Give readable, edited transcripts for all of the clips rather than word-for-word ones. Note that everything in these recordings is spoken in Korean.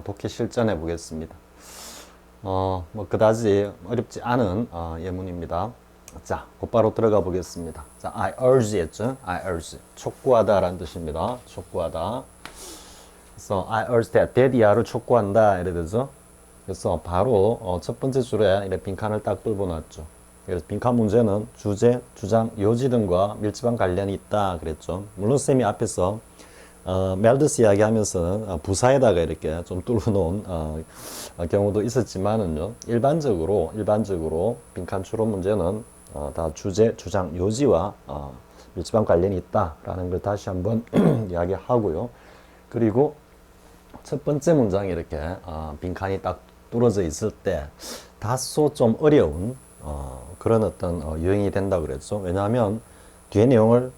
독해 실전해 보겠습니다. 뭐 그다지 어렵지 않은 예문입니다. 자, 곧바로 들어가 보겠습니다. 자, I urge 했죠? I urge. 촉구하다라는 뜻입니다. 촉구하다. 그래서 I urge that, that 촉구한다 이래 되죠. 그래서 바로 첫 번째 줄에 이렇게 빈칸을 딱 뚫어 놨죠. 그래서 빈칸 문제는 주제, 주장, 요지 등과 밀접한 관련이 있다 그랬죠. 물론 쌤이 앞에서 멜드스 이야기하면서 부사에다가 이렇게 좀 뚫어 놓은 경우도 있었지만은요. 일반적으로 빈칸 추론 문제는 다 주제, 주장, 요지와 밀접한 관련이 있다라는 걸 다시 한번 이야기하고요. 그리고 첫 번째 문장이 이렇게 빈칸이 딱 뚫어져 있을 때 다소 좀 어려운 그런 어떤 유형이 된다고 그랬죠. 왜냐하면 뒤에 내용을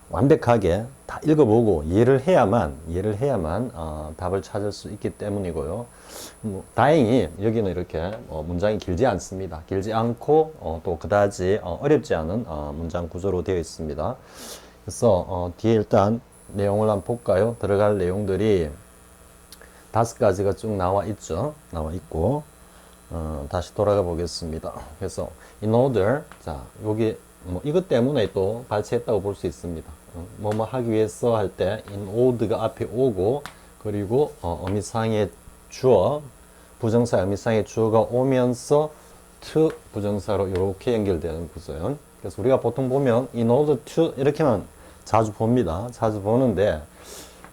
완벽하게 다 읽어보고 이해를 해야만 답을 찾을 수 있기 때문이고요. 다행히 여기는 이렇게 문장이 길지 않습니다. 길지 않고 또 그다지 어렵지 않은 문장 구조로 되어 있습니다. 그래서 뒤에 일단 내용을 한번 볼까요? 들어갈 내용들이 5가지가 쭉 나와 있죠. 나와 있고 다시 돌아가 보겠습니다. 그래서 in order, 자 여기 이것 때문에 또 발췌했다고 볼 수 있습니다. 뭐뭐 하기 위해서 할 때 in order가 앞에 오고 그리고 어미상의 주어, 부정사 어미상의 주어가 오면서 to 부정사로 이렇게 연결되는 구조예요. 그래서 우리가 보통 보면 in order to 이렇게만 자주 봅니다. 자주 보는데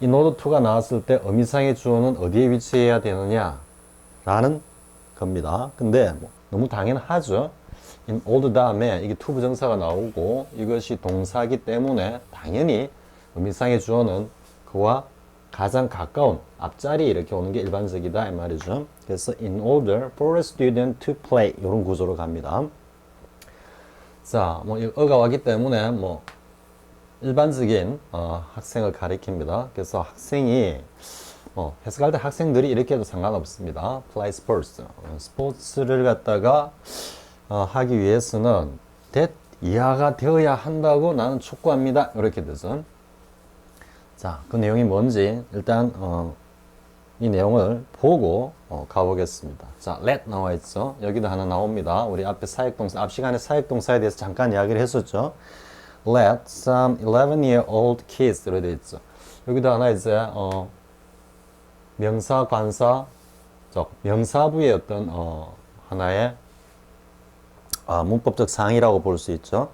in order to가 나왔을 때 어미상의 주어는 어디에 위치해야 되느냐 라는 겁니다. 근데 너무 당연하죠. in order 다음에 이게 to 부정사가 나오고 이것이 동사이기 때문에 당연히 의미상의 주어는 그와 가장 가까운 앞자리에 이렇게 오는 게 일반적이다 이 말이죠. 그래서 in order for a student to play 이런 구조로 갑니다. 자, 어가 왔기 때문에 일반적인 학생을 가리킵니다. 그래서 학생이 해석할 때 학생들이 이렇게 해도 상관없습니다. play sports. 스포츠를 갖다가 하기 위해서는 that 이하가 되어야 한다고 나는 촉구합니다. 이렇게 되죠. 자, 그 내용이 뭔지 일단 이 내용을 보고 가보겠습니다. 자, let 나와 있죠. 여기도 하나 나옵니다. 우리 앞에 사역동사, 앞 시간에 사역동사에 대해서 잠깐 이야기를 했었죠. Let some 11-year-old kids 이렇게 되어 있죠. 여기도 하나 이제 명사, 관사, 명사부의 어떤 하나의 문법적 상이라고 볼 수 있죠.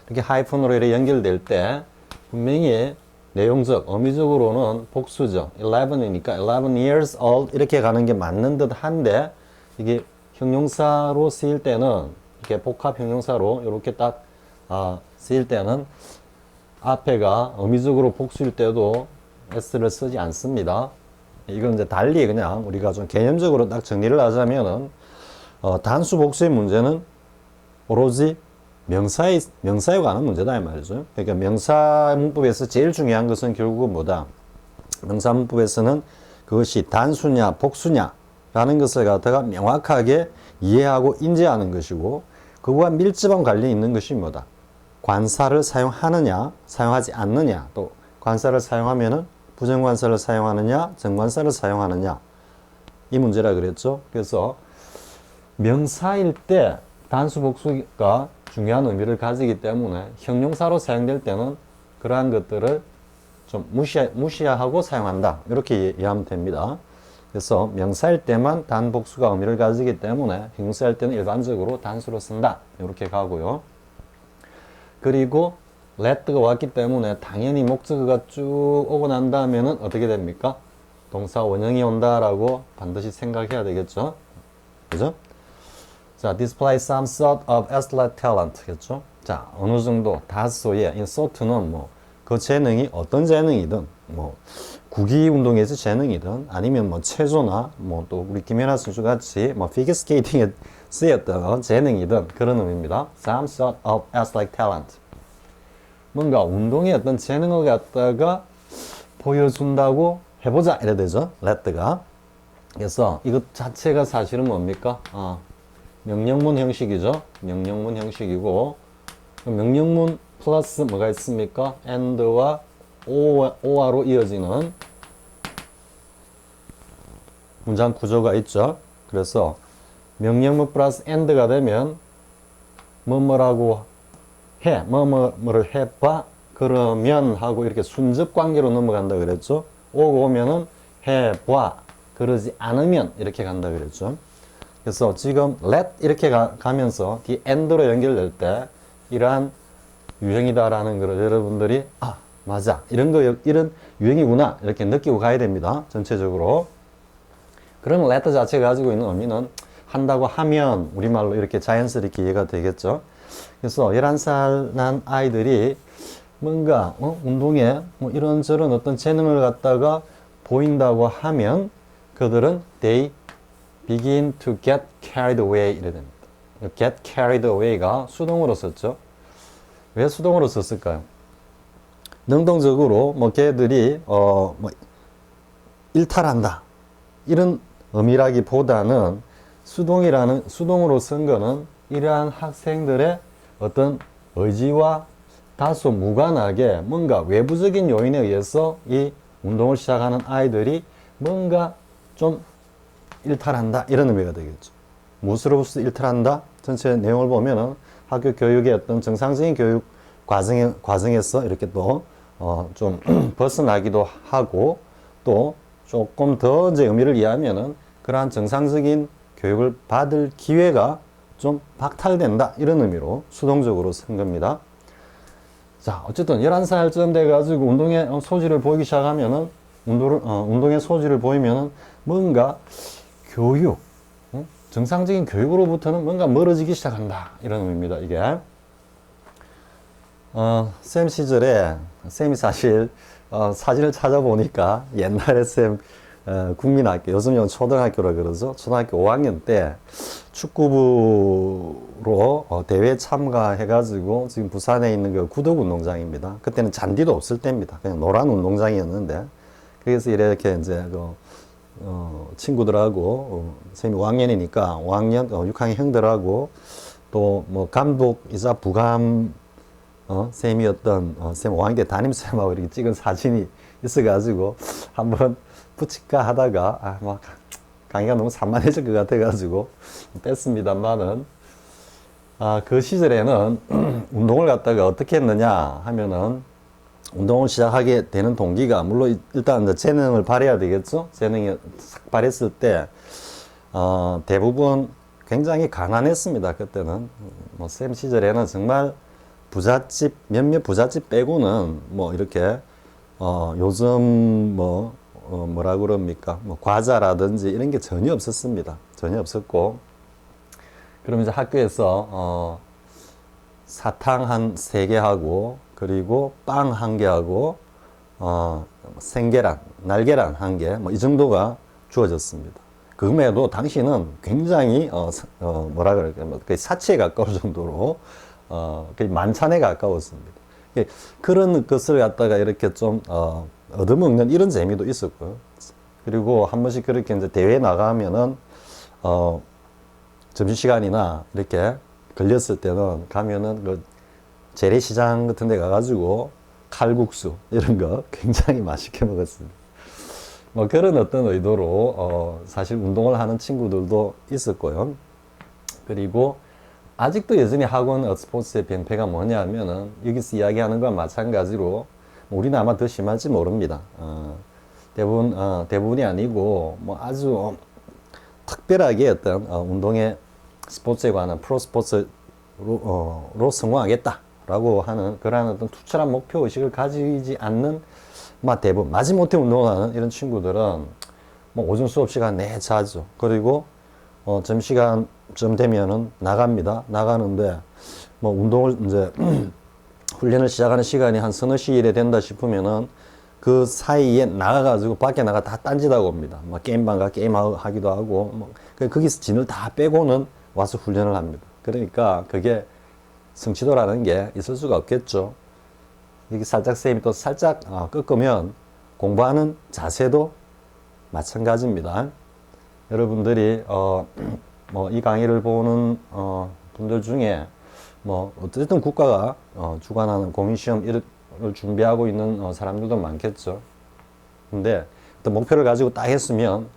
이렇게 하이픈으로 이렇게 연결될 때 분명히 내용적, 어미적으로는 복수죠. 11이니까 11 years old 이렇게 가는 게 맞는 듯 한데 이게 형용사로 쓰일 때는 이렇게 복합 형용사로 이렇게 딱 쓰일 때는 앞에가 어미적으로 복수일 때도 s를 쓰지 않습니다. 이건 이제 달리 그냥 우리가 좀 개념적으로 딱 정리를 하자면은 단수 복수의 문제는 오로지 명사에 관한 문제다 이 말이죠. 그러니까 명사 문법에서 제일 중요한 것은 결국은 뭐다? 명사 문법에서는 그것이 단수냐 복수냐라는 것을 갖다가 명확하게 이해하고 인지하는 것이고 그와 밀접한 관련이 있는 것이 뭐다? 관사를 사용하느냐 사용하지 않느냐 또 관사를 사용하면은 부정관사를 사용하느냐 정관사를 사용하느냐 이 문제라 그랬죠. 그래서 명사일 때 단수 복수가 중요한 의미를 가지기 때문에 형용사로 사용될 때는 그러한 것들을 좀 무시하고 사용한다. 이렇게 이해하면 됩니다. 그래서 명사일 때만 단복수가 의미를 가지기 때문에 형용사일 때는 일반적으로 단수로 쓴다. 이렇게 가고요. 그리고 let가 왔기 때문에 당연히 목적어가 쭉 오고 난 다음에는 어떻게 됩니까? 동사 원형이 온다라고 반드시 생각해야 되겠죠. 그죠? 자, display some sort of athletic talent. 겠죠? 자, 어느 정도, 다소의, insert는 그 재능이 어떤 재능이든, 구기 운동에서 재능이든, 아니면 체조나, 또 우리 김연아 선수 같이, 피겨 스케이팅에 쓰였던 재능이든 그런 의미입니다. some sort of athletic talent. 뭔가 운동의 어떤 재능을 갖다가 보여준다고 해보자. 이래 되죠. let가. 그래서 이것 자체가 사실은 뭡니까? 명령문 형식이죠. 명령문 형식이고 명령문 플러스 뭐가 있습니까? and와 or로 이어지는 문장 구조가 있죠. 그래서 명령문 플러스 and가 되면 뭐뭐라고 해, 뭐뭐를 해봐, 그러면 하고 이렇게 순접 관계로 넘어간다 그랬죠. 오고 오면은 해봐, 그러지 않으면 이렇게 간다 그랬죠. 그래서 지금 let 이렇게 가면서 뒤 and로 연결될 때 이러한 유형이다라는 걸 여러분들이 맞아, 이런 유형이구나 이렇게 느끼고 가야 됩니다. 전체적으로. 그러면 let 자체가 가지고 있는 의미는 한다고 하면 우리말로 이렇게 자연스럽게 이해가 되겠죠. 그래서 11살 난 아이들이 뭔가 운동에 뭐 이런저런 어떤 재능을 갖다가 보인다고 하면 그들은 they begin to get carried away 이래 됩니다. get carried away가 수동으로 썼죠. 왜 수동으로 썼을까요? 능동적으로 뭐 걔들이 뭐 일탈한다 이런 의미라기보다는 수동으로 쓴 거는 이러한 학생들의 어떤 의지와 다소 무관하게 뭔가 외부적인 요인에 의해서 이 운동을 시작하는 아이들이 뭔가 좀 일탈한다 이런 의미가 되겠죠. 무엇으로부터 일탈한다? 전체 내용을 보면은 학교 교육의 어떤 정상적인 교육 과정에서 이렇게 또 좀 벗어나기도 하고 또 조금 더 이제 의미를 이해하면은 그러한 정상적인 교육을 받을 기회가 좀 박탈된다 이런 의미로 수동적으로 쓴 겁니다. 자, 어쨌든 11살쯤 돼가지고 운동의 소질을 보이기 시작하면은 운동의 소질을 보이면은 뭔가 교육, 정상적인 교육으로부터는 뭔가 멀어지기 시작한다 이런 의미입니다. 이게 쌤 시절에 쌤이 사실 사진을 찾아보니까 옛날에 쌤 국민학교, 요즘은 초등학교라 그러죠. 초등학교 5학년 때 축구부로 대회에 참가해가지고 지금 부산에 있는 그 구덕운동장입니다. 그때는 잔디도 없을 때입니다. 그냥 노란 운동장이었는데 그래서 이렇게 이제 친구들하고 쌤이 5학년이니까 5학년, 6학년 형들하고 또 뭐 감독이자 부감 쌤이었던 쌤 5학년 때 담임쌤하고 이렇게 찍은 사진이 있어가지고 한번 붙일까 하다가 뭐 강의가 너무 산만해질 것 같아가지고 뺐습니다만은 그 시절에는 운동을 갖다가 어떻게 했느냐 하면은 운동을 시작하게 되는 동기가 물론 일단 이제 재능을 발휘해야 되겠죠. 재능이 싹 발휘했을 때 대부분 굉장히 가난했습니다. 그때는 뭐 쌤 시절에는 정말 부잣집 몇몇 부잣집 빼고는 뭐 이렇게 요즘 뭐라 그럽니까? 뭐 과자라든지 이런 게 전혀 없었습니다. 전혀 없었고 그럼 이제 학교에서 사탕 한 3개 하고 그리고 빵 1개 하고 생계란, 날계란 1개 뭐 이 정도가 주어졌습니다. 그럼에도 당시는 굉장히 뭐라 그럴까요? 뭐 사치에 가까울 정도로 거의 만찬에 가까웠습니다. 그런 것을 갖다가 이렇게 좀 얻어먹는 이런 재미도 있었고요. 그리고 한 번씩 그렇게 이제 대회에 나가면은 점심시간이나 이렇게 걸렸을 때는 가면은 그 재래시장 같은 데 가가지고 칼국수 이런 거 굉장히 맛있게 먹었습니다. 뭐 그런 어떤 의도로 사실 운동을 하는 친구들도 있었고요. 그리고 아직도 여전히 학원 스포츠의 병폐가 뭐냐면은 여기서 이야기하는 것과 마찬가지로 우리는 아마 더 심할지 모릅니다. 대부분이 아니고 뭐 아주 특별하게 어떤 운동의 스포츠에 관한 프로스포츠로 성공하겠다라고 하는 그러한 어떤 투철한 목표 의식을 가지지 않는 대부분 마지못해 운동을 하는 이런 친구들은 뭐 오전 수업 시간 내내 자죠. 그리고 점심시간쯤 되면은 나갑니다. 나가는데 뭐 운동을 이제 훈련을 시작하는 시간이 한 서너 시일에 된다 싶으면은 그 사이에 나가가지고 밖에 나가 다 딴짓하고 옵니다. 막 게임방 가 게임하기도 하고 뭐 거기서 진을 다 빼고는 와서 훈련을 합니다. 그러니까 그게 성취도라는 게 있을 수가 없겠죠. 이게 살짝 쌤이 또 살짝 꺾으면 공부하는 자세도 마찬가지입니다. 여러분들이 뭐 이 강의를 보는 분들 중에 뭐 어쨌든 국가가 주관하는 공인시험을 준비하고 있는 사람들도 많겠죠. 근데 어떤 목표를 가지고 딱 했으면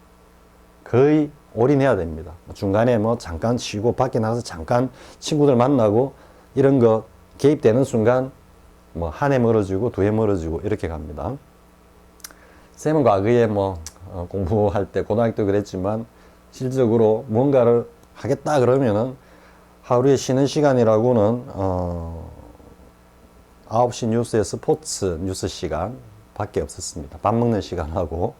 거의 올인해야 됩니다. 중간에 뭐 잠깐 쉬고 밖에 나가서 잠깐 친구들 만나고 이런 거 개입되는 순간 뭐 한 해 멀어지고 두 해 멀어지고 이렇게 갑니다. 쌤은 과거에 뭐 공부할 때 고등학교 그랬지만 실질적으로 뭔가를 하겠다 그러면은 하루에 쉬는 시간이라고는 9시 뉴스에 스포츠 뉴스 시간 밖에 없었습니다. 밥 먹는 시간하고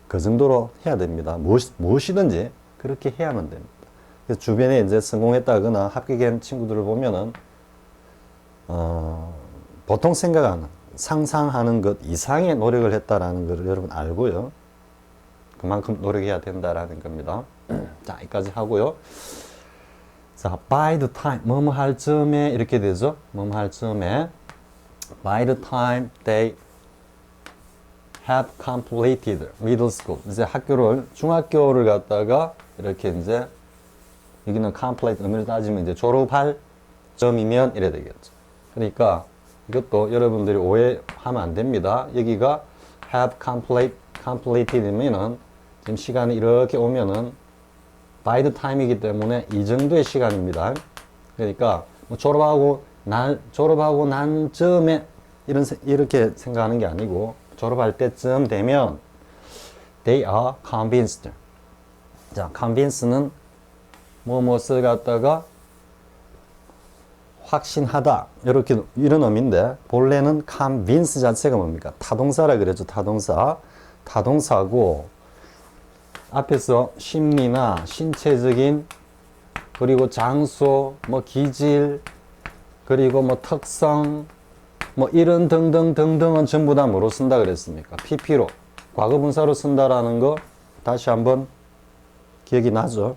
그 정도로 해야 됩니다. 무엇이든지 그렇게 해야만 됩니다. 그래서 주변에 이제 성공했다거나 합격한 친구들을 보면은 보통 생각하는 상상하는 것 이상의 노력을 했다라는 걸 여러분 알고요. 그만큼 노력해야 된다라는 겁니다. 자, 여기까지 하고요. 자, by the time, 뭐뭐 할 즈음에 이렇게 되죠. 뭐뭐 할 즈음에 by the time they have completed middle school. 이제 학교를, 중학교를 갔다가 이렇게 이제 여기는 complete 의미를 따지면 이제 졸업할 점이면 이래 되겠죠. 그러니까 이것도 여러분들이 오해하면 안 됩니다. 여기가 have completed면은 지금 시간이 이렇게 오면은 by the time이기 때문에 이 정도의 시간입니다. 그러니까 뭐 졸업하고 난 즈음에 이렇게 생각하는 게 아니고 졸업할 때쯤 되면 they are convinced. 자, convince는 무엇을 갖다가 확신하다 이렇게 이런 의미인데 본래는 convince 자체가 뭡니까? 타동사라 그랬죠. 타동사고 앞에서 심리나 신체적인 그리고 장소 뭐 기질 그리고 뭐 특성 뭐 이런 등등은 전부 다 뭐로 쓴다 그랬습니까? PP로 과거분사로 쓴다라는 거 다시 한번 기억이 나죠.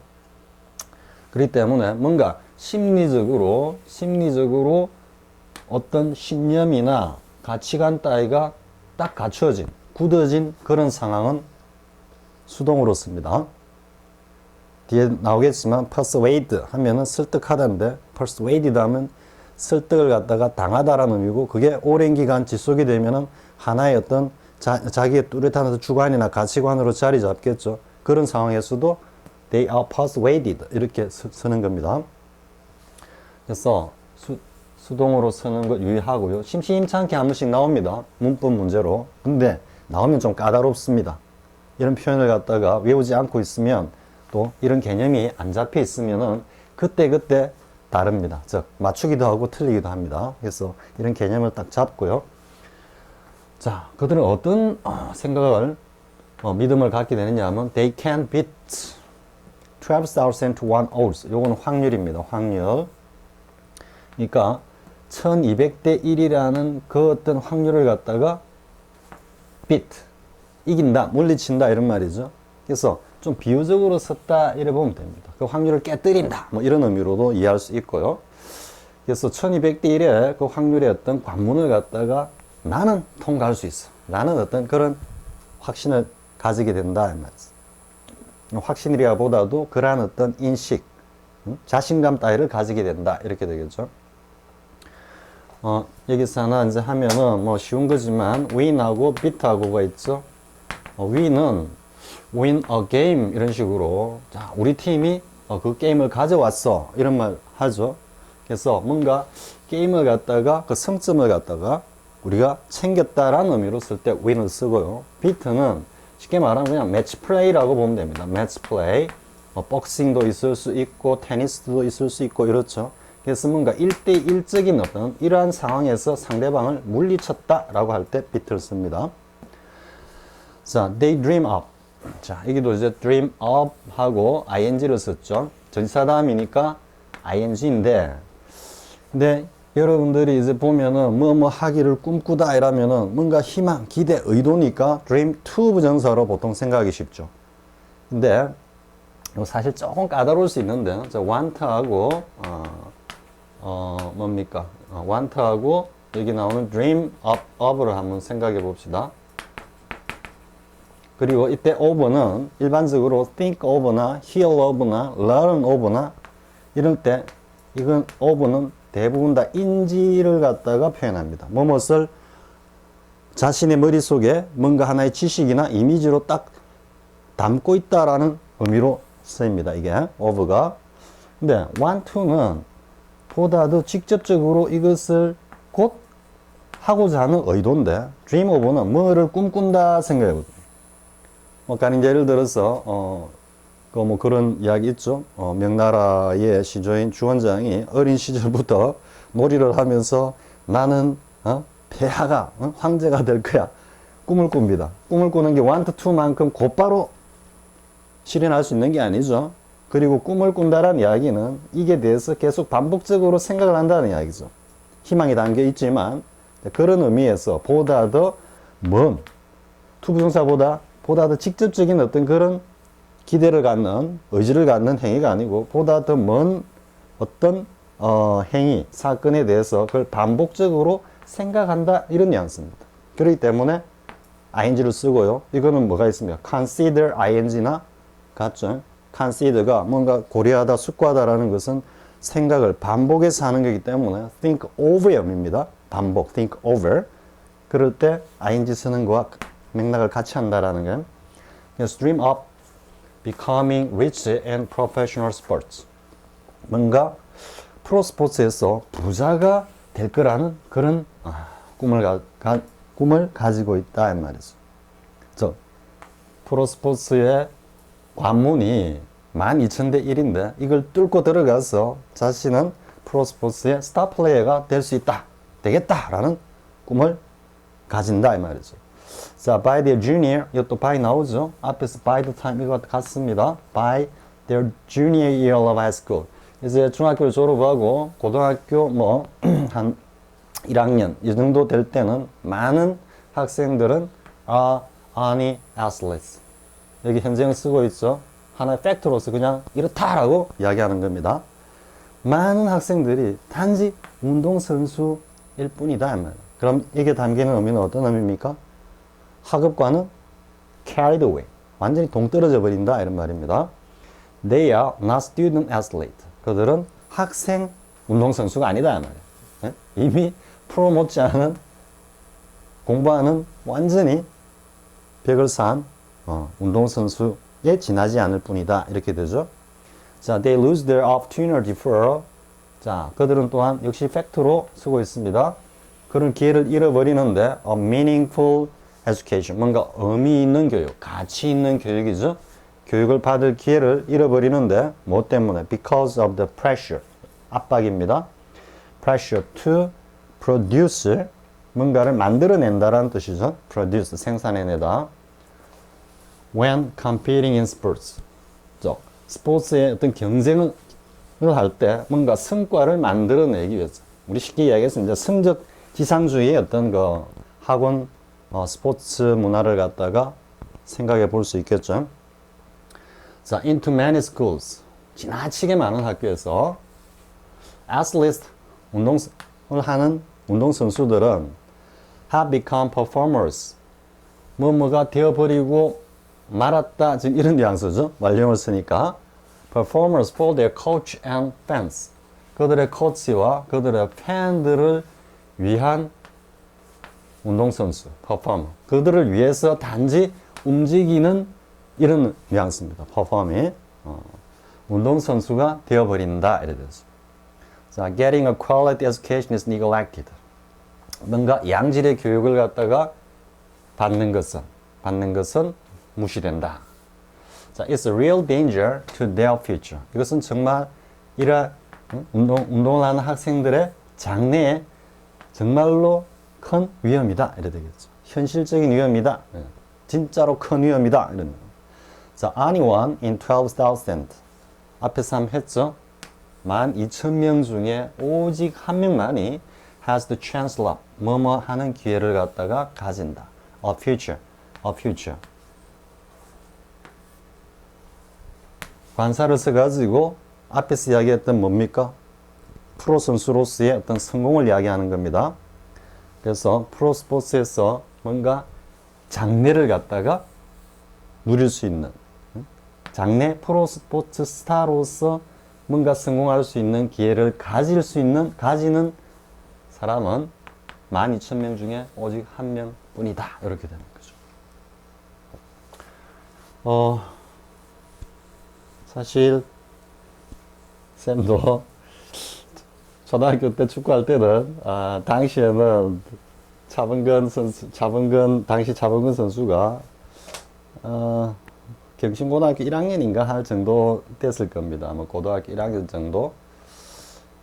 그렇기 때문에 뭔가 심리적으로 어떤 신념이나 가치관 따위가 딱 갖춰진 굳어진 그런 상황은 수동으로 씁니다. 뒤에 나오겠지만 persuade 하면은 설득하다인데 persuaded 하면 설득을 갖다가 당하다라는 의미고 그게 오랜 기간 지속이 되면은 하나의 어떤 자기의 뚜렷한 어떤 주관이나 가치관으로 자리 잡겠죠. 그런 상황에서도 they are persuaded 이렇게 쓰는 겁니다. 그래서 수동으로 쓰는 것 유의하고요. 심심찮게 한 번씩 나옵니다. 문법 문제로. 근데 나오면 좀 까다롭습니다. 이런 표현을 갖다가 외우지 않고 있으면 또 이런 개념이 안 잡혀 있으면은 그때 다릅니다. 즉 맞추기도 하고 틀리기도 합니다. 그래서 이런 개념을 딱 잡고요. 자, 그들은 어떤 생각을 믿음을 갖게 되느냐 하면 they can beat 12,000 to 1 odds. 요건 확률입니다. 확률. 그러니까 1200대 1이라는 그 어떤 확률을 갖다가 beat 이긴다, 물리친다 이런 말이죠. 그래서 좀 비유적으로 썼다 이래 보면 됩니다. 그 확률을 깨뜨린다 뭐 이런 의미로도 이해할 수 있고요. 그래서 1200대 1의 그 확률의 어떤 관문을 갖다가 나는 통과할 수 있어. 나는 어떤 그런 확신을 가지게 된다 이 말이죠. 확신이라 보다도 그러한 어떤 인식, 자신감 따위를 가지게 된다 이렇게 되겠죠. 여기서 하나 이제 하면은 뭐 쉬운 거지만 win하고 beat하고가 있죠. win은 win a game 이런 식으로 자, 우리 팀이 그 게임을 가져왔어 이런 말 하죠. 그래서 뭔가 게임을 갖다가 그 성점을 갖다가 우리가 챙겼다라는 의미로 쓸 때 win을 쓰고요. beat는 쉽게 말하면 그냥 매치 플레이라고 보면 됩니다. 매치 플레이. 복싱도 있을 수 있고 테니스도 있을 수 있고 이렇죠. 그래서 뭔가 1대1적인 어떤 이러한 상황에서 상대방을 물리쳤다라고 할 때 beat를 씁니다. 자, they dream up. 자, 여기도 이제 dream up 하고 ing를 썼죠. 전치사다음이니까 ing인데, 근데 여러분들이 이제 보면은 뭐 하기를 꿈꾸다 이러면은 뭔가 희망, 기대, 의도니까 dream to 부정사로 보통 생각하기 쉽죠. 근데 사실 조금 까다로울 수 있는데, 저 want하고 뭡니까? want하고 여기 나오는 dream up를 한번 생각해 봅시다. 그리고 이때 over는 일반적으로 think over나 hear over나 learn over나 이럴 때 이건 over는 대부분 다 인지를 갖다가 표현합니다. 무엇을 자신의 머릿속에 뭔가 하나의 지식이나 이미지로 딱 담고 있다라는 의미로 쓰입니다. 이게 of가. 근데 want to는 보다 더 직접적으로 이것을 곧 하고자 하는 의도인데 dream of는 뭐를 꿈꾼다 생각이거든요. 뭐 가령 예를 들어서 뭐 그런 이야기 있죠. 명나라의 시조인 주원장이 어린 시절부터 놀이를 하면서 나는 폐하가 황제가 될 거야. 꿈을 꿉니다. 꿈을 꾸는 게 want to만큼 곧바로 실현할 수 있는 게 아니죠. 그리고 꿈을 꾼다라는 이야기는 이게 대해서 계속 반복적으로 생각을 한다는 이야기죠. 희망이 담겨 있지만 그런 의미에서 보다 더 먼 투부정사보다 보다 더 직접적인 어떤 그런 기대를 갖는 의지를 갖는 행위가 아니고 보다 더 먼 어떤 행위 사건에 대해서 그걸 반복적으로 생각한다 이런 뉘앙스입니다. 그렇기 때문에 ing를 쓰고요. 이거는 뭐가 있습니까? consider ing나 같죠. consider가 뭔가 고려하다 숙고하다라는 것은 생각을 반복해서 하는 거기 때문에 think over의 의미입니다. 반복 think over. 그럴 때 ing 쓰는 거와 맥락을 같이 한다라는 게 그래서 dream of becoming rich in professional sports. 뭔가 프로 스포츠에서 부자가 될 거라는 그런 꿈을 가지고 있다 이 말이죠. 프로 스포츠의 관문이 12,000대 1인데 이걸 뚫고 들어가서 자신은 프로 스포츠의 스타 플레이어가 될 수 있다, 되겠다라는 꿈을 가진다 이 말이죠. 자, by their junior, 이것도 by 나오죠. 앞에서 by the time 이거 같습니다. by their junior year of high school. 이제 중학교를 졸업하고 고등학교 한 1학년 이 정도 될 때는 많은 학생들은 are athletes. 여기 현재형 쓰고 있죠. 하나의 팩트로서 그냥 이렇다라고 이야기하는 겁니다. 많은 학생들이 단지 운동선수일 뿐이다. 그럼 이게 담기는 의미는 어떤 의미입니까? 학업과는 carried away. 완전히 동떨어져 버린다. 이런 말입니다. They are not student athlete. 그들은 학생 운동선수가 아니다. 말이에요. 이미 프로 못지않은 공부하는 완전히 벽을 쌓은 운동선수에 지나지 않을 뿐이다. 이렇게 되죠. 자, they lose their opportunity for. 자, 그들은 또한 역시 팩트로 쓰고 있습니다. 그런 기회를 잃어버리는데 a meaningful education. 뭔가 의미 있는 교육, 가치 있는 교육이죠. 교육을 받을 기회를 잃어버리는데 뭐 때문에? Because of the pressure. 압박입니다. Pressure to produce. 뭔가를 만들어낸다라는 뜻이죠. Produce, 생산해내다. When competing in sports. 스포츠의 어떤 경쟁을 할 때 뭔가 성과를 만들어내기 위해서. 우리 쉽게 이야기해서 이제 성적 지상주의의 어떤 그 학원 스포츠 문화를 갖다가 생각해 볼 수 있겠죠. 자, into many schools. 지나치게 많은 학교에서 athletes, 운동을 하는 운동선수들은 have become performers. 뭐가 되어버리고 말았다. 지금 이런 뉘앙스죠. 완료형을 쓰니까. performers for their coach and fans. 그들의 코치와 그들의 팬들을 위한 운동선수, 퍼포머. 그들을 위해서 단지 움직이는 이런 뉘앙스입니다. 퍼포머이. 운동선수가 되어버린다. 이래 되죠. 자, getting a quality education is neglected. 뭔가 양질의 교육을 갖다가 받는 것은 무시된다. 자, it's a real danger to their future. 이것은 정말 운동을 하는 학생들의 장래에 정말로 큰 위험이다. 이래 되겠죠. 현실적인 위험이다. 진짜로 큰 위험이다. 이런. 자, anyone in 12,000. 앞에서 한번 했죠. 12,000명 중에 오직 한 명만이 has the chance of 뭐뭐 하는 기회를 갖다가 가진다. A future. 관사를 써가지고 앞에서 이야기했던 뭡니까? 프로 선수로서의 어떤 성공을 이야기하는 겁니다. 그래서 프로 스포츠에서 뭔가 장래를 갖다가 누릴 수 있는 장래 프로 스포츠 스타로서 뭔가 성공할 수 있는 기회를 가지는 사람은 12,000명 중에 오직 한 명뿐이다. 이렇게 되는 거죠. 사실 쌤도 초등학교 때 축구할 때는 당시에는 당시 차범근 선수가 경신고등학교 1학년인가 할 정도 됐을 겁니다. 뭐 고등학교 1학년 정도.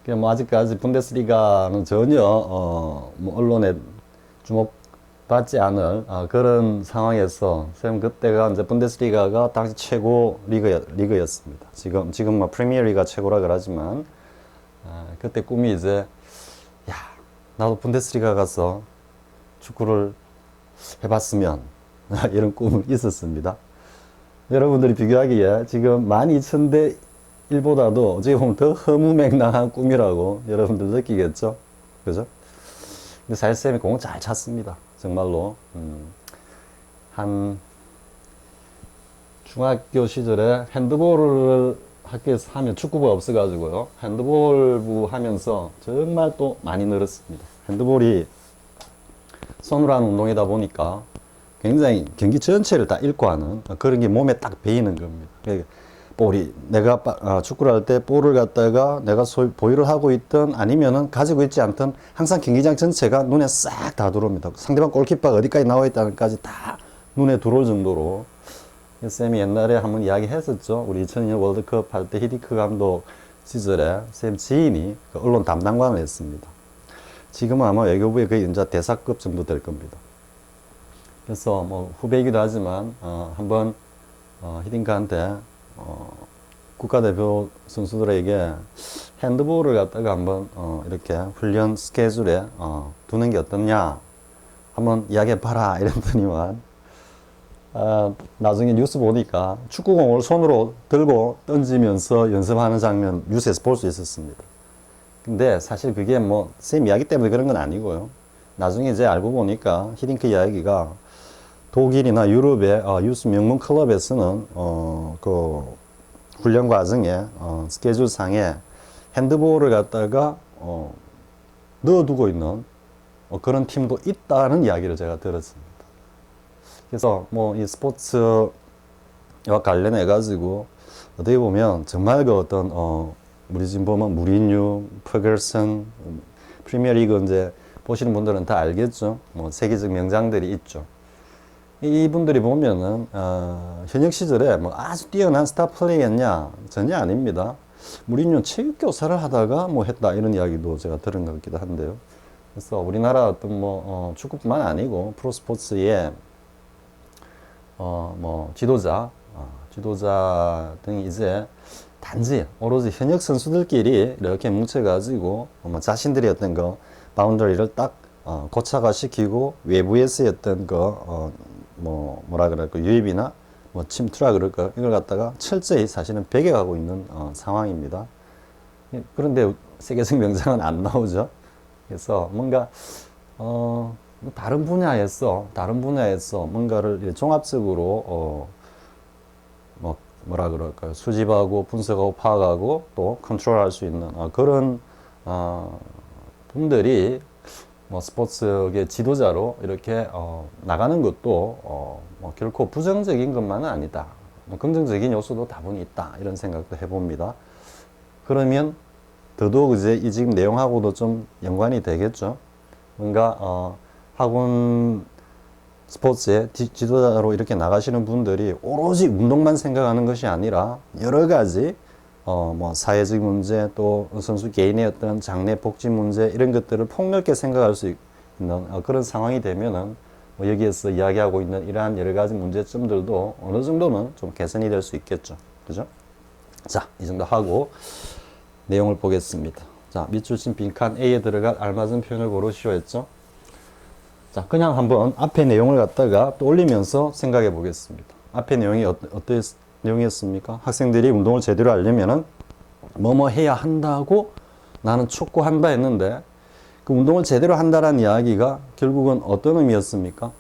뭐 아직까지 분데스리가는 전혀 뭐 언론에 주목받지 않을 그런 상황에서 쌤 그때가 이제 분데스리가가 당시 최고 리그였습니다. 지금 뭐 프리미어리가 최고라 그러지만 그때 꿈이 이제 야 나도 분데스리가 가서 축구를 해봤으면 이런 꿈이 있었습니다. 여러분들이 비교하기에 지금 12,000대 1보다도 어떻게 보면 더 허무맹랑한 꿈이라고 여러분들 느끼겠죠? 그죠? 근데 사실 쌤이 공을 잘 찼습니다. 정말로. 한 중학교 시절에 핸드볼을 학교에서 하면 축구부가 없어가지고요. 핸드볼부 하면서 정말 또 많이 늘었습니다. 핸드볼이 손으로 하는 운동이다 보니까 굉장히 경기 전체를 다 읽고 하는 그런 게 몸에 딱 배이는 겁니다. 볼이 내가 축구를 할 때 볼을 갖다가 내가 보유를 하고 있든 아니면은 가지고 있지 않든 항상 경기장 전체가 눈에 싹 다 들어옵니다. 상대방 골키퍼가 어디까지 나와 있다는까지 다 눈에 들어올 정도로. 쌤이 옛날에 한번 이야기 했었죠. 우리 2002년 월드컵 할 때 히디크 감독 시절에 쌤 지인이 그 언론 담당관을 했습니다. 지금은 아마 외교부의 거의 이제 대사급 정도 될 겁니다. 그래서 뭐 후배이기도 하지만 한번 히딩크한테 국가대표 선수들에게 핸드볼을 갖다가 한번 이렇게 훈련 스케줄에 두는 게 어떻냐 한번 이야기해봐라 이랬더니만 나중에 뉴스 보니까 축구공을 손으로 들고 던지면서 연습하는 장면 뉴스에서 볼 수 있었습니다. 근데 사실 그게 뭐 쌤 이야기 때문에 그런 건 아니고요. 나중에 이제 알고 보니까 히딩크 이야기가 독일이나 유럽의 유스 명문 클럽에서는 그 훈련 과정에 스케줄 상에 핸드볼을 갖다가 넣어두고 있는 그런 팀도 있다는 이야기를 제가 들었습니다. 그래서 뭐 이 스포츠와 관련해 가지고 어떻게 보면 정말 그 어떤 우리 지금 보면 무리뉴, 퍼거슨, 프리미어리그 이제 보시는 분들은 다 알겠죠. 뭐 세계적 명장들이 있죠. 이분들이 보면은 현역 시절에 뭐 아주 뛰어난 스타 플레이였냐 전혀 아닙니다. 무리뉴 체육 교사를 하다가 뭐 했다 이런 이야기도 제가 들은 것 같기도 한데요. 그래서 우리나라 어떤 뭐 축구뿐만 아니고 프로스포츠의 뭐 지도자 등이 이제 단지 오로지 현역 선수들끼리 이렇게 뭉쳐가지고 뭐 자신들의 어떤 그 바운더리를 딱 고착화 시키고 외부에서의 어떤 뭐라 그럴까 유입이나 뭐 침투라 그럴까 이걸 갖다가 철저히 사실은 배격하고 있는 상황입니다. 그런데 세계적 명장은 안 나오죠. 그래서 뭔가 다른 분야에서 뭔가를 종합적으로 뭐라 그럴까요? 수집하고 분석하고 파악하고 또 컨트롤할 수 있는 그런 분들이 뭐 스포츠계 지도자로 이렇게 나가는 것도 뭐 결코 부정적인 것만은 아니다. 뭐 긍정적인 요소도 다분히 있다. 이런 생각도 해봅니다. 그러면 더더욱 이제 이 지금 내용하고도 좀 연관이 되겠죠. 뭔가 학원 스포츠의 지도자로 이렇게 나가시는 분들이 오로지 운동만 생각하는 것이 아니라 여러 가지 뭐 사회적 문제 또 선수 개인의 어떤 장래 복지 문제 이런 것들을 폭넓게 생각할 수 있는 그런 상황이 되면은 뭐 여기에서 이야기하고 있는 이러한 여러 가지 문제점들도 어느 정도는 좀 개선이 될 수 있겠죠. 그죠? 자, 이 정도 하고 내용을 보겠습니다. 자, 밑줄 친 빈칸 A에 들어갈 알맞은 표현을 고르시오 했죠. 자, 그냥 한번 앞에 내용을 갖다가 또 올리면서 생각해 보겠습니다. 앞에 내용이 어떤 내용이었습니까? 학생들이 운동을 제대로 하려면은 뭐뭐 해야 한다고 나는 촉구한다 했는데 그 운동을 제대로 한다라는 이야기가 결국은 어떤 의미였습니까?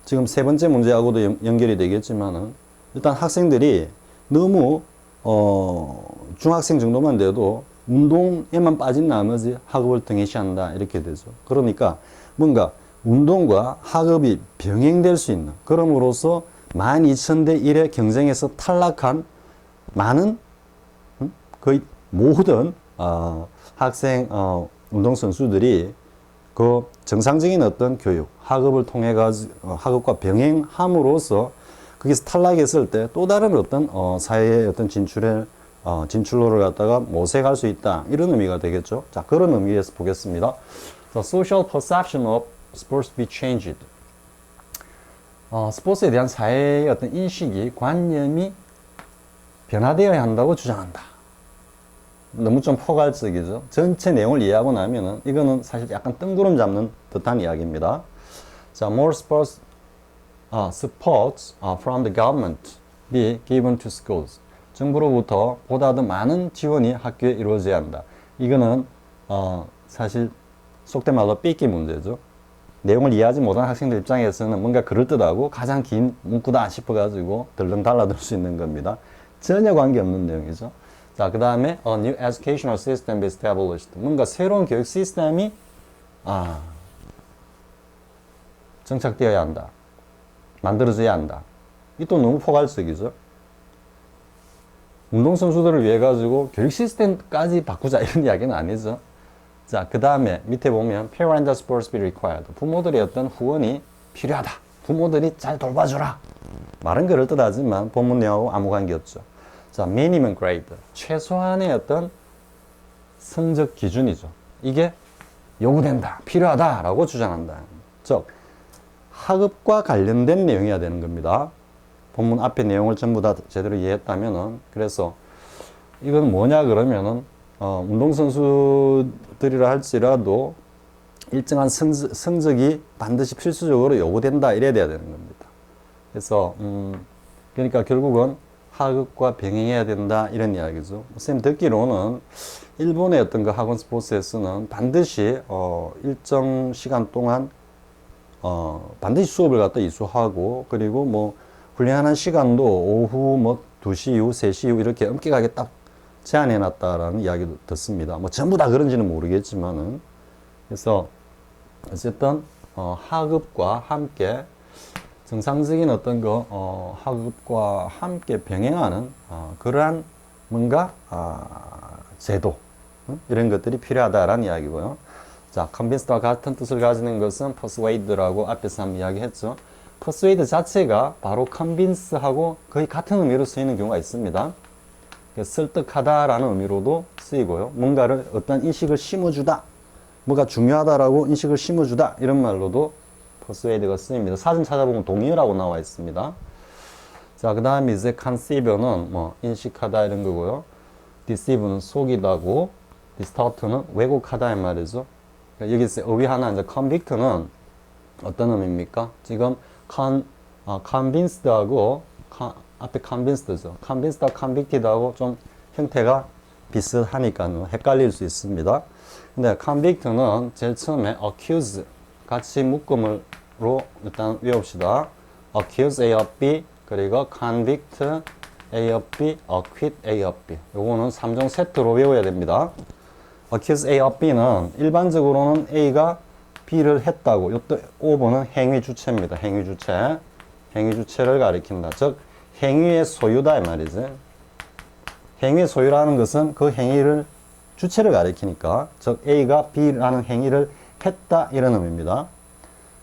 지금 세 번째 문제하고도 연결이 되겠지만은 일단 학생들이 너무 중학생 정도만 돼도 운동에만 빠진 나머지 학업을 등해시한다 이렇게 되죠. 그러니까 뭔가 운동과 학업이 병행될 수 있는 그럼으로써 12,000대 1의 경쟁에서 탈락한 많은 거의 모든 학생 운동선수들이 그 정상적인 어떤 교육, 학업을 통해 가지고 학업과 병행함으로써 거기서 탈락했을 때 또 다른 어떤 사회의 어떤 진출로를 갖다가 모색할 수 있다, 이런 의미가 되겠죠. 자, 그런 의미에서 보겠습니다. The social perception of sports be changed. 스포츠에 대한 사회의 어떤 인식이, 관념이 변화되어야 한다고 주장한다. 너무 좀 포괄적이죠. 전체 내용을 이해하고 나면은 이거는 사실 약간 뜬구름 잡는 듯한 이야기입니다. 자, more sports from the government be given to schools. 정부로부터 보다 더 많은 지원이 학교에 이루어져야 한다. 이거는 사실 속된 말로 삐끼 문제죠. 내용을 이해하지 못한 학생들 입장에서는 뭔가 그럴듯하고 가장 긴 문구다 싶어가지고 덜렁 달라들 수 있는 겁니다. 전혀 관계없는 내용이죠. 자, 그 다음에 a new educational system be established. 뭔가 새로운 교육 시스템이 정착되어야 한다. 만들어져야 한다. 이 또 너무 포괄적이죠. 운동선수들을 위해 가지고 교육 시스템까지 바꾸자, 이런 이야기는 아니죠. 자, 그 다음에 밑에 보면 parental sports be required. 부모들의 어떤 후원이 필요하다. 부모들이 잘 돌봐주라. 말은 그럴듯하지만 본문 내용하고 아무 관계 없죠. 자, minimum grade. 최소한의 어떤 성적 기준이죠. 이게 요구된다, 필요하다라고 주장한다. 즉, 학업과 관련된 내용이어야 되는 겁니다. 본문 앞에 내용을 전부 다 제대로 이해했다면은, 그래서 이건 뭐냐 그러면은 운동선수들이라 할지라도 일정한 성적이 반드시 필수적으로 요구된다, 이래야 돼야 되는 겁니다. 그래서 그러니까 결국은 학업과 병행해야 된다, 이런 이야기죠. 쌤 듣기로는 일본의 어떤 그 학원 스포츠에서는 반드시 일정 시간 동안 반드시 수업을 갖다 이수하고, 그리고 뭐 훈련하는 시간도 오후 뭐 2시 이후, 3시 이후 이렇게 엄격하게 딱 제한해 놨다라는 이야기도 듣습니다. 뭐 전부 다 그런지는 모르겠지만은. 그래서 어쨌든 학업과 함께 정상적인 어떤 학업과 함께 병행하는 그러한 뭔가 제도, 이런 것들이 필요하다라는 이야기고요. 자, convince와 같은 뜻을 가지는 것은 persuade라고 앞에서 한번 이야기했죠. persuade 자체가 바로 convince하고 거의 같은 의미로 쓰이는 경우가 있습니다. 설득하다라는 의미로도 쓰이고요. 뭔가를 어떤 인식을 심어주다, 뭐가 중요하다라고 인식을 심어주다, 이런 말로도 persuade가 쓰입니다. 사진 찾아보면 동의어라고 나와 있습니다. 자, 그 다음에 이제 conceive는 뭐 인식하다 이런 거고요. deceive는 속이다고, distort는 왜곡하다 이 말이죠. 그러니까 여기서 어휘 하나, 이제 convict는 어떤 의미입니까? 지금 convinced하고 앞에 convinced죠. convinced와 convicted하고 좀 형태가 비슷하니까요, 헷갈릴 수 있습니다. 근데 convict는 제일 처음에 accuse 같이 묶음으로 일단 외웁시다. accuse A of B, 그리고 convict A of B, acquit A of B. 요거는 3종 세트로 외워야 됩니다. accuse A of B는 일반적으로는 A가 B를 했다고, 요때 over는 행위 주체입니다. 행위 주체. 행위 주체를 가리킨다. 즉, 행위의 소유다 이 말이지. 행위의 소유라는 것은 그 행위를, 주체를 가리키니까, 즉 A가 B라는 행위를 했다, 이런 의미입니다.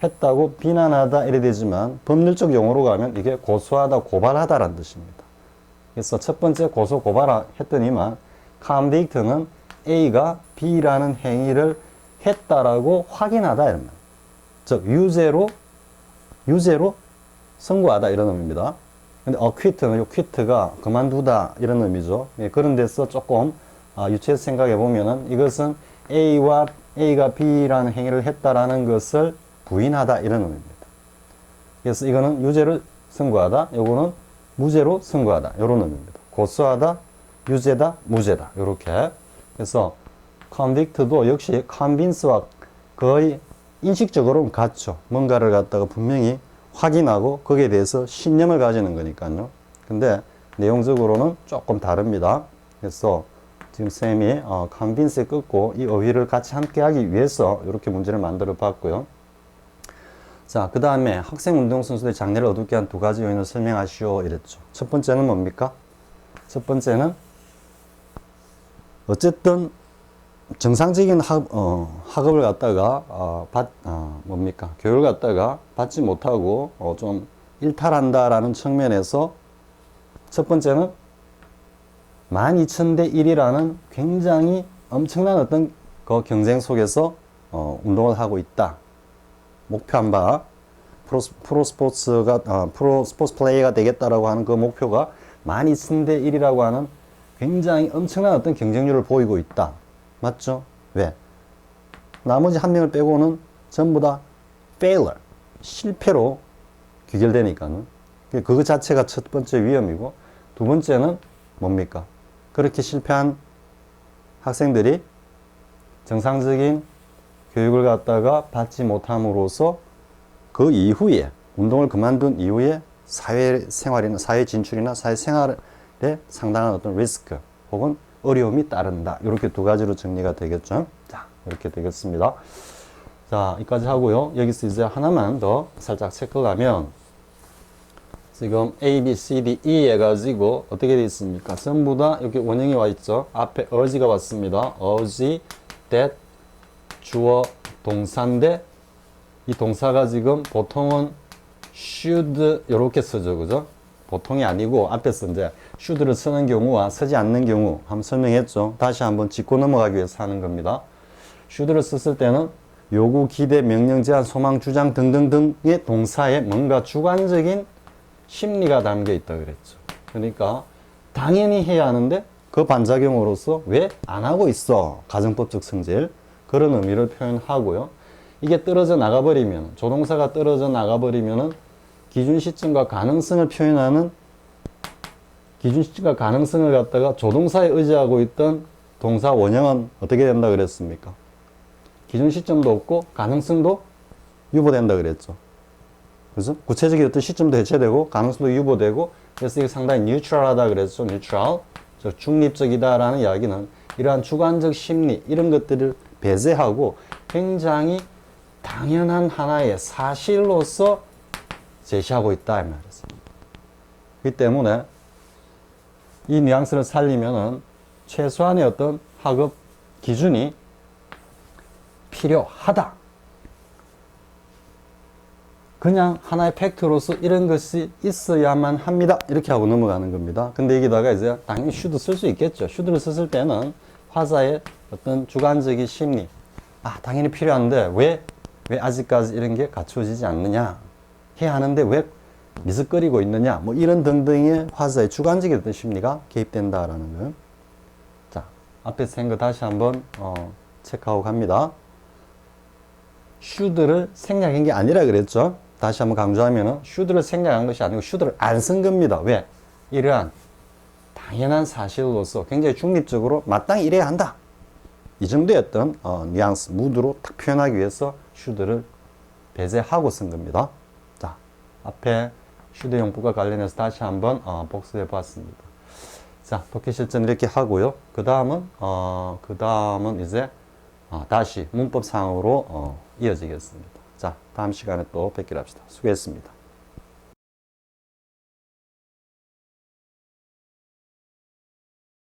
했다고 비난하다 이래 되지만 법률적 용어로 가면 이게 고소하다, 고발하다라는 뜻입니다. 그래서 첫 번째 고소 고발했더니만 convict는 A가 B라는 행위를 했다라고 확인하다, 이런 말. 즉 유죄로 선고하다, 이런 의미입니다. 근데 acquit는 요 quit가 그만두다, 이런 의미죠. 예, 그런 데서 조금 유추해서 생각해 보면은 이것은 A가 B라는 행위를 했다라는 것을 부인하다, 이런 의미입니다. 그래서 이거는 유죄를 선고하다, 요거는 무죄로 선고하다, 이런 의미입니다. 고소하다, 유죄다, 무죄다, 이렇게. 그래서 convict도 역시 convince와 거의 인식적으로는 같죠. 뭔가를 갖다가 분명히 확인하고 거기에 대해서 신념을 가지는 거니까요. 근데 내용적으로는 조금 다릅니다. 그래서 지금 쌤이 convince에 끊고 이 어휘를 같이 함께 하기 위해서 이렇게 문제를 만들어 봤고요. 자, 그 다음에 학생 운동선수들의 장래를 어둡게 한 두 가지 요인을 설명하시오, 이랬죠. 첫 번째는 뭡니까? 첫 번째는 어쨌든 정상적인 학업을 갖다가 뭡니까? 교육을 갖다가 받지 못하고 좀 일탈한다라는 측면에서 첫 번째는 12,000대 1이라는 굉장히 엄청난 어떤 그 경쟁 속에서 운동을 하고 있다. 목표한 바 프로 스포츠 플레이가 되겠다라고 하는 그 목표가 12,000대 1이라고 하는 굉장히 엄청난 어떤 경쟁률을 보이고 있다. 맞죠? 왜? 나머지 한 명을 빼고는 전부 다 failure, 실패로 귀결되니까는. 그거 자체가 첫 번째 위험이고, 두 번째는 뭡니까? 그렇게 실패한 학생들이 정상적인 교육을 갖다가 받지 못함으로써 그 이후에, 운동을 그만둔 이후에 사회생활이나 사회 진출이나 사회생활에 상당한 어떤 리스크 혹은 어려움이 따른다. 이렇게 두 가지로 정리가 되겠죠. 자, 이렇게 되겠습니다. 자, 여기까지 하고요. 여기서 이제 하나만 더 살짝 체크를 하면 지금 A, B, C, D, E 해가지고 어떻게 되어 있습니까? 전부 다 이렇게 원형이 와 있죠. 앞에 urge가 왔습니다. urge, that, 주어, 동사인데 이 동사가 지금 보통은 should 이렇게 쓰죠. 그죠? 보통이 아니고 앞에서 이제 should를 쓰는 경우와 쓰지 않는 경우 한번 설명했죠. 다시 한번 짚고 넘어가기 위해서 하는 겁니다. should를 썼을 때는 요구, 기대, 명령, 제한, 소망, 주장 등등등의 동사에 뭔가 주관적인 심리가 담겨 있다 그랬죠. 그러니까 당연히 해야 하는데 그 반작용으로서 왜 안 하고 있어? 가정법적 성질. 그런 의미를 표현하고요. 이게 떨어져 나가버리면, 조동사가 떨어져 나가버리면은 기준 시점과 가능성을 표현하는 기준 시점과 가능성을 갖다가 조동사에 의지하고 있던 동사 원형은 어떻게 된다 그랬습니까? 기준 시점도 없고 가능성도 유보된다 그랬죠. 그래서 구체적인 어떤 시점도 해체되고 가능성도 유보되고, 그래서 이게 상당히 뉴트럴하다 그랬죠. 뉴트럴, 즉 중립적이다라는 이야기는 이러한 주관적 심리 이런 것들을 배제하고 굉장히 당연한 하나의 사실로서 제시하고 있다 이 말이죠. 그렇기 때문에 이 뉘앙스를 살리면은 최소한의 어떤 학업 기준이 필요하다. 그냥 하나의 팩트로서 이런 것이 있어야만 합니다. 이렇게 하고 넘어가는 겁니다. 근데 여기다가 이제 당연히 should 쓸 수 있겠죠. should를 썼을 때는 화자의 어떤 주관적인 심리. 당연히 필요한데 왜 아직까지 이런 게 갖춰지지 않느냐. 해야 하는데 왜 미스거리고 있느냐. 뭐 이런 등등의 화자의 주관적인 어떤 심리가 개입된다라는 거. 자, 앞에서 한 거 다시 한번 체크하고 갑니다. should를 생략한 게 아니라 그랬죠. 다시 한번 강조하면은 should를 생략한 것이 아니고 should를 안 쓴 겁니다. 왜? 이러한 당연한 사실로서 굉장히 중립적으로 마땅히 이래야 한다. 이 정도의 어떤 뉘앙스, 무드로 딱 표현하기 위해서 should를 배제하고 쓴 겁니다. 자, 앞에 should 용법과 관련해서 다시 한번 복습해 봤습니다. 자, 독해 실전 이렇게 하고요. 그 다음은 이제 다시 문법상으로 이어지겠습니다. 자, 다음 시간에 또 뵙기로 합시다. 수고했습니다.